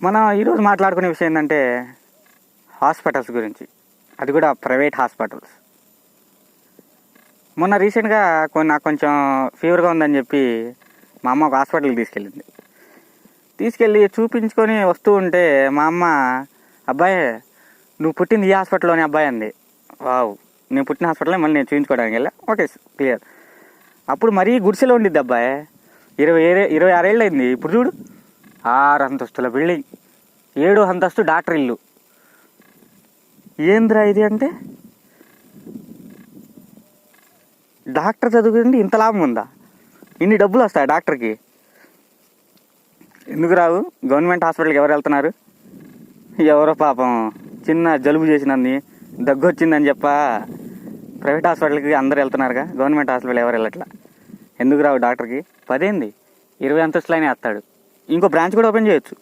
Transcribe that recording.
మనం ఈరోజు మాట్లాడుకునే విషయం ఏంటంటే హాస్పిటల్స్ గురించి, అది కూడా ప్రైవేట్ హాస్పిటల్స్. మొన్న రీసెంట్గా నాకు కొంచెం ఫీవర్గా ఉందని చెప్పి మా అమ్మ ఒక హాస్పిటల్కి తీసుకెళ్ళి చూపించుకొని వస్తూ ఉంటే మా అమ్మ, అబ్బాయి నువ్వు పుట్టింది ఈ హాస్పిటల్లోనే అబ్బాయి అంది. వావ్, నేను పుట్టిన హాస్పిటల్లో మళ్ళీ నేను చూపించుకోవడానికి వెళ్ళా. Okay, clear. అప్పుడు మరీ గుడిసెలో ఉండిద్ది అబ్బాయి, 26 ఏళ్ళు అయింది. ఇప్పుడు చూడు, 6 అంతస్తుల బిల్డింగ్, 7వ అంతస్తు డాక్టర్ ఇల్లు. ఏంద్రా ఇది అంటే, డాక్టర్ చదువుకుంటే ఇంత లాభం ఉందా? ఇన్ని డబ్బులు వస్తాయి డాక్టర్కి? ఎందుకు రావు? గవర్నమెంట్ హాస్పిటల్కి ఎవరు వెళ్తున్నారు? ఎవరో పాపం చిన్న జలుబు చేసినంది, దగ్గు వచ్చిందని చెప్ప ప్రైవేట్ హాస్పిటల్కి అందరు వెళ్తున్నారుగా, గవర్నమెంట్ హాస్పిటల్ ఎవరు వెళ్ళట్లా. ఎందుకు రావు డాక్టర్కి? 10 20 అంతస్తులైనా వేస్తాడు. ఇంకో బ్రాంచ్ కూడా ఓపెన్ చేయొచ్చు.